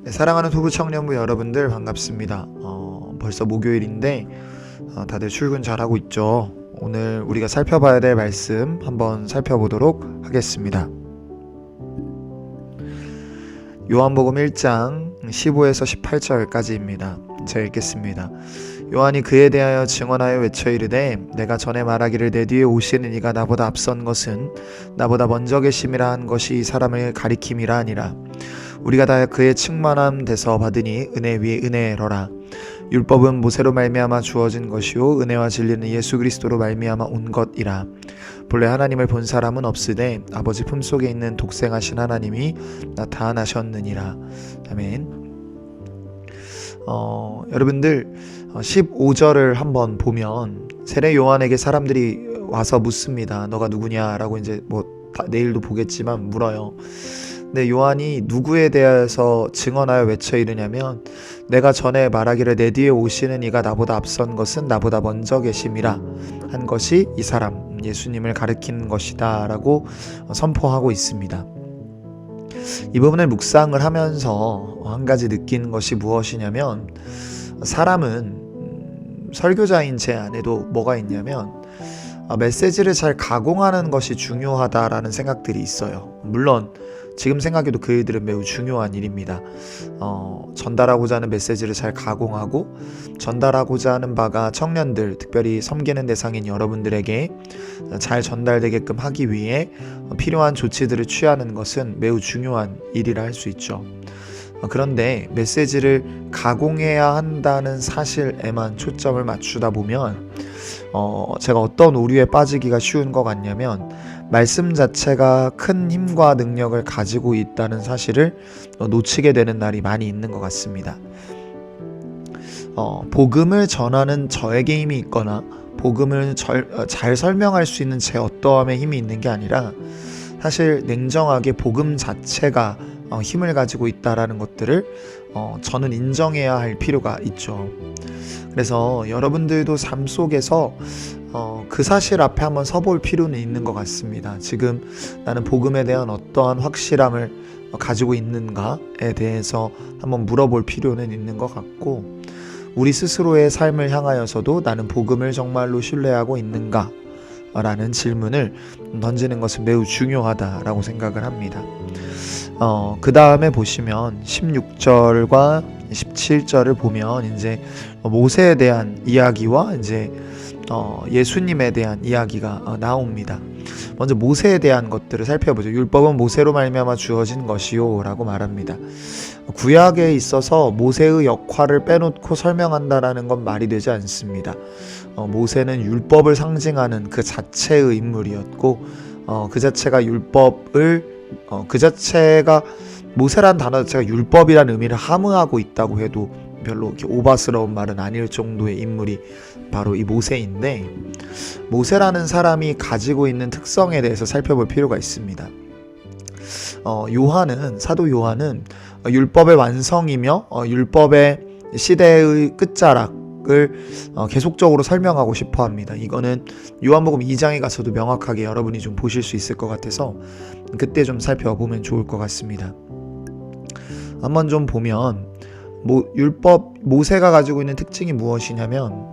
네, 사랑하는 부부 청년부 여러분들 반갑습니다. 벌써 목요일인데 다들 출근 잘하고 있죠? 오늘 우리가 살펴봐야 될 말씀 한번 살펴보도록 하겠습니다. 요한복음 1장 15에서 18절까지입니다. 제가 읽겠습니다. 요한이 그에 대하여 증언하여 외쳐 이르되 내가 전에 말하기를 내 뒤에 오시는 이가 나보다 앞선 것은 나보다 먼저 계심이라 한 것이 이 사람을 가리킴이라 하니라. 우리가 다 그의 충만함 돼서 받으니 은혜 위에 은혜로라. 율법은 모세로 말미암아 주어진 것이요 은혜와 진리는 예수 그리스도로 말미암아 온 것이라. 본래 하나님을 본 사람은 없으되 아버지 품속에 있는 독생하신 하나님이 나타나셨느니라. 아멘. 여러분들 15절을 한번 보면 세례 요한에게 사람들이 와서 묻습니다. 너가 누구냐라고 이제 내일도 보겠지만 물어요. 근데 요한이 누구에 대해서 증언하여 외쳐 이르냐면 내가 전에 말하기를 내 뒤에 오시는 이가 나보다 앞선 것은 나보다 먼저 계심이라 한 것이 이 사람 예수님을 가리키는 것이다 라고 선포하고 있습니다. 이 부분을 묵상을 하면서 한 가지 느끼는 것이 무엇이냐면 사람은 설교자인 제 안에도 뭐가 있냐면 메시지를 잘 가공하는 것이 중요하다라는 생각들이 있어요. 물론 지금 생각해도 그 일들은 매우 중요한 일입니다. 전달하고자 하는 메시지를 잘 가공하고 전달하고자 하는 바가 청년들, 특별히 섬기는 대상인 여러분들에게 잘 전달되게끔 하기 위해 필요한 조치들을 취하는 것은 매우 중요한 일이라 할 수 있죠. 그런데 메시지를 가공해야 한다는 사실에만 초점을 맞추다 보면 제가 어떤 오류에 빠지기가 쉬운 것 같냐면 말씀 자체가 큰 힘과 능력을 가지고 있다는 사실을 놓치게 되는 날이 많이 있는 것 같습니다. 복음을 전하는 저에게 힘이 있거나 복음을 잘 설명할 수 있는 제 어떠함에 힘이 있는 게 아니라 사실 냉정하게 복음 자체가 힘을 가지고 있다라는 것들을 저는 인정해야 할 필요가 있죠. 그래서 여러분들도 삶 속에서 그 사실 앞에 한번 서볼 필요는 있는 것 같습니다. 지금 나는 복음에 대한 어떠한 확실함을 가지고 있는가에 대해서 한번 물어볼 필요는 있는 것 같고 우리 스스로의 삶을 향하여서도 나는 복음을 정말로 신뢰하고 있는가? 라는 질문을 던지는 것은 매우 중요하다라고 생각을 합니다. 그 다음에 보시면 16절과 17절을 보면 이제 모세에 대한 이야기와 이제 예수님에 대한 이야기가 나옵니다. 먼저 모세에 대한 것들을 살펴보죠. 율법은 모세로 말미암아 주어진 것이요 라고 말합니다. 구약에 있어서 모세의 역할을 빼놓고 설명한다라는 건 말이 되지 않습니다. 모세는 율법을 상징하는 그 자체의 인물이었고 그 자체가 그 자체가 모세란 단어 자체가 율법이라는 의미를 함의하고 있다고 해도 별로 이렇게 오바스러운 말은 아닐 정도의 인물이 바로 이 모세인데 모세라는 사람이 가지고 있는 특성에 대해서 살펴볼 필요가 있습니다. 사도 요한은 율법의 완성이며 율법의 시대의 끝자락을 계속적으로 설명하고 싶어 합니다. 이거는 요한복음 2장에 가서도 명확하게 여러분이 좀 보실 수 있을 것 같아서 그때 좀 살펴보면 좋을 것 같습니다. 한번 좀 보면 모세가 가지고 있는 특징이 무엇이냐면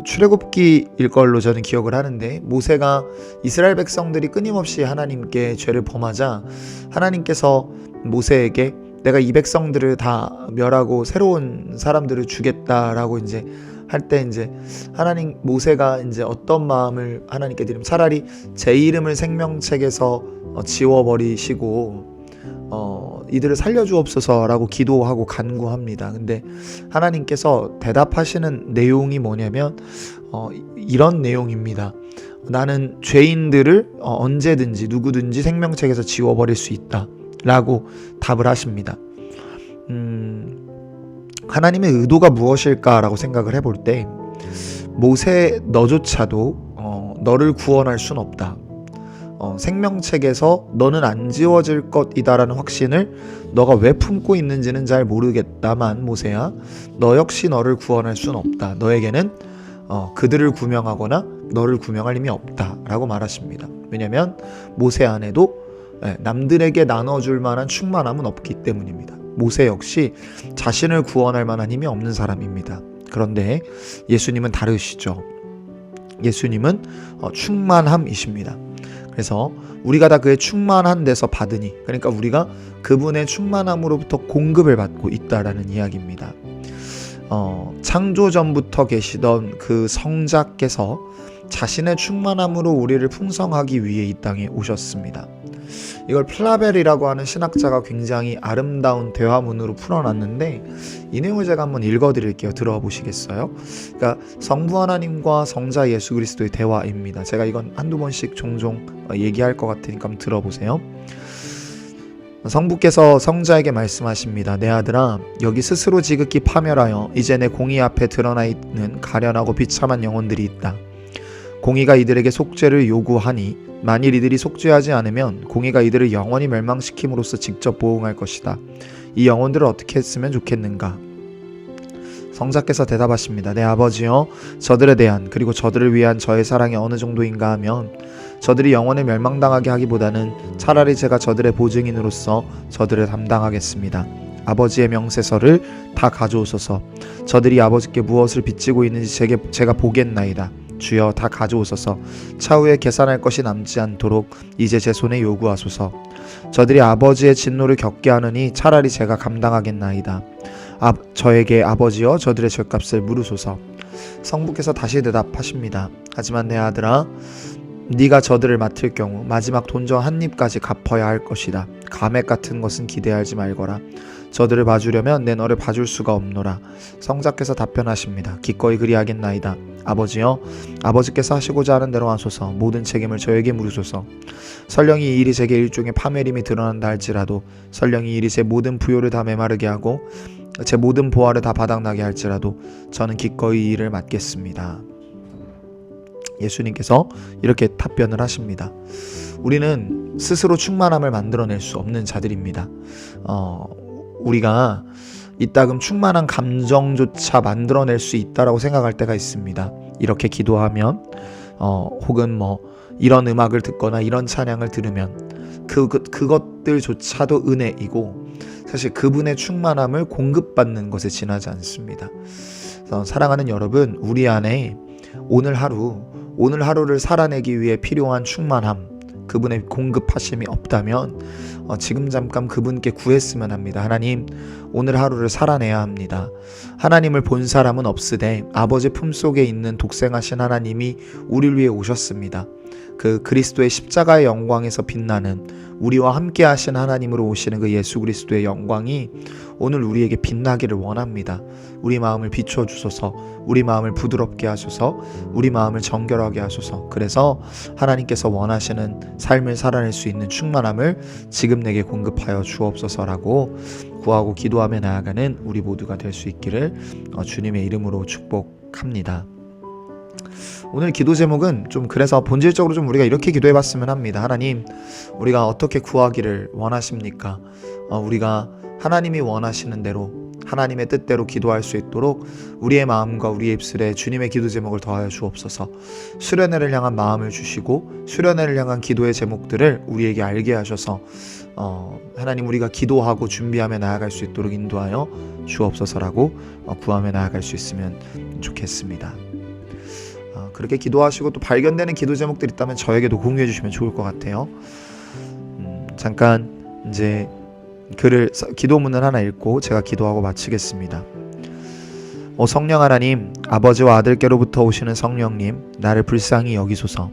출애굽기일 걸로 저는 기억을 하는데 모세가 이스라엘 백성들이 끊임없이 하나님께 죄를 범하자 하나님께서 모세에게 내가 이 백성들을 다 멸하고 새로운 사람들을 주겠다라고 이제 할 때 이제 모세가 이제 어떤 마음을 하나님께 드리면 차라리 제 이름을 생명책에서 지워버리시고 이들을 살려주옵소서라고 기도하고 간구합니다. 근데 하나님께서 대답하시는 내용이 뭐냐면 이런 내용입니다. 나는 죄인들을 언제든지 누구든지 생명책에서 지워버릴 수 있다 라고 답을 하십니다. 하나님의 의도가 무엇일까라고 생각을 해볼 때 모세 너조차도 너를 구원할 순 없다. 생명책에서 너는 안 지워질 것이다라는 확신을 너가 왜 품고 있는지는 잘 모르겠다만 모세야 너 역시 너를 구원할 순 없다. 너에게는 그들을 구명하거나 너를 구명할 힘이 없다라고 말하십니다. 왜냐하면 모세 안에도 남들에게 나눠줄 만한 충만함은 없기 때문입니다. 모세 역시 자신을 구원할 만한 힘이 없는 사람입니다. 그런데 예수님은 다르시죠. 예수님은 충만함이십니다. 그래서 우리가 다 그의 충만한 데서 받으니, 그러니까 우리가 그분의 충만함으로부터 공급을 받고 있다라는 이야기입니다. 창조 전부터 계시던 그 성자께서 자신의 충만함으로 우리를 풍성하기 위해 이 땅에 오셨습니다. 이걸 플라벨이라고 하는 신학자가 굉장히 아름다운 대화문으로 풀어놨는데, 이 내용을 제가 한번 읽어드릴게요. 들어보시겠어요? 그러니까 성부 하나님과 성자 예수 그리스도의 대화입니다. 제가 이건 한두 번씩 종종 얘기할 것 같으니까 한번 들어보세요. 성부께서 성자에게 말씀하십니다. 내 아들아, 여기 스스로 지극히 파멸하여 이제 내 공의 앞에 드러나 있는 가련하고 비참한 영혼들이 있다. 공의가 이들에게 속죄를 요구하니 만일 이들이 속죄하지 않으면 공의가 이들을 영원히 멸망시킴으로써 직접 보응할 것이다. 이 영혼들을 어떻게 했으면 좋겠는가? 성자께서 대답하십니다. 내 아버지여, 저들에 대한 그리고 저들을 위한 저의 사랑이 어느 정도인가 하면 저들이 영원히 멸망당하게 하기보다는 차라리 제가 저들의 보증인으로서 저들을 담당하겠습니다. 아버지의 명세서를 다 가져오소서. 저들이 아버지께 무엇을 빚지고 있는지 제가 보겠나이다. 주여, 다 가져오소서. 차후에 계산할 것이 남지 않도록 이제 제 손에 요구하소서. 저들이 아버지의 진노를 겪게 하느니 차라리 제가 감당하겠나이다. 저에게 아버지여 저들의 죄값을 물으소서. 성부께서 다시 대답하십니다. 하지만 내 아들아, 네가 저들을 맡을 경우 마지막 돈저 한 입까지 갚아야 할 것이다. 감액 같은 것은 기대하지 말거라. 저들을 봐주려면 내 너를 봐줄 수가 없노라. 성자께서 답변하십니다. 기꺼이 그리하겠나이다. 아버지여, 아버지께서 하시고자 하는 대로 하소서. 모든 책임을 저에게 물으소서. 설령이 이 일이 제게 일종의 파멸임이 드러난다 할지라도, 설령이 이 일이 제 모든 부요를 다 메마르게 하고 제 모든 보화를 다 바닥나게 할지라도 저는 기꺼이 이 일을 맡겠습니다. 예수님께서 이렇게 답변을 하십니다. 우리는 스스로 충만함을 만들어낼 수 없는 자들입니다. 우리가 이따금 충만한 감정조차 만들어낼 수 있다라고 생각할 때가 있습니다. 이렇게 기도하면 혹은 이런 음악을 듣거나 이런 찬양을 들으면 그것들조차도 은혜이고, 사실 그분의 충만함을 공급받는 것에 지나지 않습니다. 그래서 사랑하는 여러분, 우리 안에 오늘 하루를 살아내기 위해 필요한 충만함, 그분의 공급하심이 없다면 지금 잠깐 그분께 구했으면 합니다. 하나님, 오늘 하루를 살아내야 합니다. 하나님을 본 사람은 없으되 아버지 품속에 있는 독생하신 하나님이 우리를 위해 오셨습니다. 그 그리스도의 십자가의 영광에서 빛나는 우리와 함께 하신 하나님으로 오시는 그 예수 그리스도의 영광이 오늘 우리에게 빛나기를 원합니다. 우리 마음을 비춰주소서. 우리 마음을 부드럽게 하소서. 우리 마음을 정결하게 하소서. 그래서 하나님께서 원하시는 삶을 살아낼 수 있는 충만함을 지금 내게 공급하여 주옵소서라고 구하고 기도하며 나아가는 우리 모두가 될 수 있기를 주님의 이름으로 축복합니다. 오늘 기도 제목은 좀 그래서 본질적으로 좀 우리가 이렇게 기도해 봤으면 합니다. 하나님, 우리가 어떻게 구하기를 원하십니까? 우리가 하나님이 원하시는 대로, 하나님의 뜻대로 기도할 수 있도록 우리의 마음과 우리의 입술에 주님의 기도 제목을 더하여 주옵소서. 수련회를 향한 마음을 주시고 수련회를 향한 기도의 제목들을 우리에게 알게 하셔서 하나님, 우리가 기도하고 준비하며 나아갈 수 있도록 인도하여 주옵소서라고 구하며 나아갈 수 있으면 좋겠습니다. 그렇게 기도하시고 또 발견되는 기도 제목들이 있다면 저에게도 공유해 주시면 좋을 것 같아요. 잠깐 이제 기도문을 하나 읽고 제가 기도하고 마치겠습니다. 오 성령 하나님, 아버지와 아들께로부터 오시는 성령님, 나를 불쌍히 여기소서.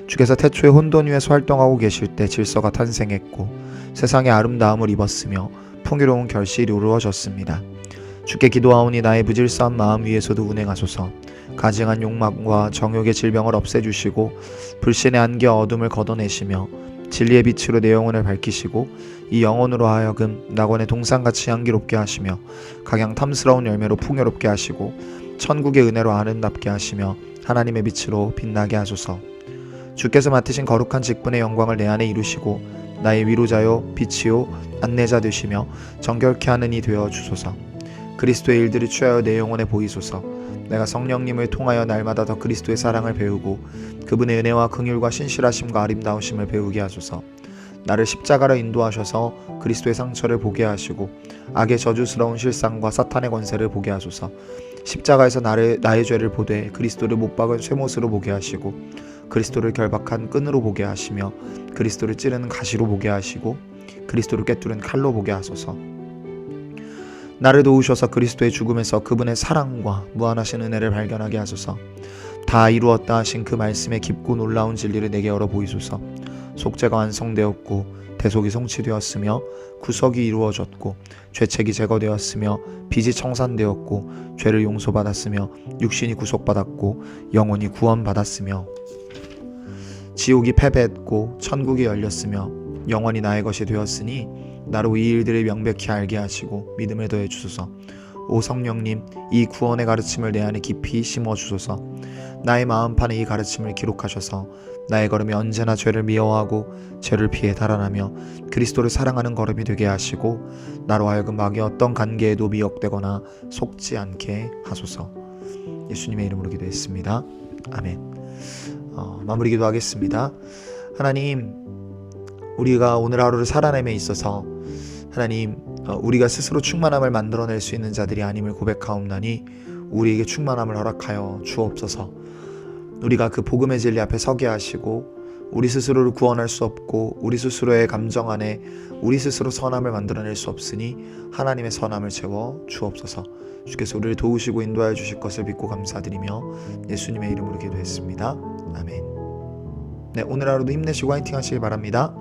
주께서 태초에 혼돈 위에서 활동하고 계실 때 질서가 탄생했고 세상의 아름다움을 입었으며 풍요로운 결실이 이루어졌습니다. 주께 기도하오니 나의 무질서한 마음 위에서도 운행하소서. 가증한 욕망과 정욕의 질병을 없애주시고 불신의 안개 어둠을 걷어내시며 진리의 빛으로 내 영혼을 밝히시고 이 영혼으로 하여금 낙원의 동산같이 향기롭게 하시며 각양 탐스러운 열매로 풍요롭게 하시고 천국의 은혜로 아름답게 하시며 하나님의 빛으로 빛나게 하소서. 주께서 맡으신 거룩한 직분의 영광을 내 안에 이루시고 나의 위로자요 빛이요 안내자 되시며 정결케 하는 이 되어 주소서. 그리스도의 일들을 취하여 내 영혼에 보이소서. 내가 성령님을 통하여 날마다 더 그리스도의 사랑을 배우고 그분의 은혜와 긍휼과 신실하심과 아름다우심을 배우게 하소서. 나를 십자가로 인도하셔서 그리스도의 상처를 보게 하시고 악의 저주스러운 실상과 사탄의 권세를 보게 하소서. 십자가에서 나의 죄를 보되 그리스도를 못 박은 쇠못으로 보게 하시고 그리스도를 결박한 끈으로 보게 하시며 그리스도를 찌르는 가시로 보게 하시고 그리스도를 꿰뚫은 칼로 보게 하소서. 나를 도우셔서 그리스도의 죽음에서 그분의 사랑과 무한하신 은혜를 발견하게 하소서. 다 이루었다 하신 그 말씀의 깊고 놀라운 진리를 내게 열어 보이소서. 속죄가 완성되었고 대속이 성취되었으며 구속이 이루어졌고 죄책이 제거되었으며 빚이 청산되었고 죄를 용서받았으며 육신이 구속받았고 영혼이 구원받았으며 지옥이 패배했고 천국이 열렸으며 영원히 나의 것이 되었으니 나로 이 일들을 명백히 알게 하시고 믿음을 더해 주소서. 오 성령님, 이 구원의 가르침을 내 안에 깊이 심어 주소서. 나의 마음판에 이 가르침을 기록하셔서 나의 걸음이 언제나 죄를 미워하고 죄를 피해 달아나며 그리스도를 사랑하는 걸음이 되게 하시고 나로 하여금 악의 어떤 관계에도 미혹되거나 속지 않게 하소서. 예수님의 이름으로 기도했습니다. 아멘. 마무리 기도하겠습니다. 하나님, 우리가 오늘 하루를 살아냄에 있어서 하나님, 우리가 스스로 충만함을 만들어낼 수 있는 자들이 아님을 고백하옵나니 우리에게 충만함을 허락하여 주옵소서. 우리가 그 복음의 진리 앞에 서게 하시고 우리 스스로를 구원할 수 없고 우리 스스로의 감정 안에 우리 스스로 선함을 만들어낼 수 없으니 하나님의 선함을 채워 주옵소서. 주께서 우리를 도우시고 인도하여 주실 것을 믿고 감사드리며 예수님의 이름으로 기도했습니다. 아멘. 네, 오늘 하루도 힘내시고 화이팅 하시길 바랍니다.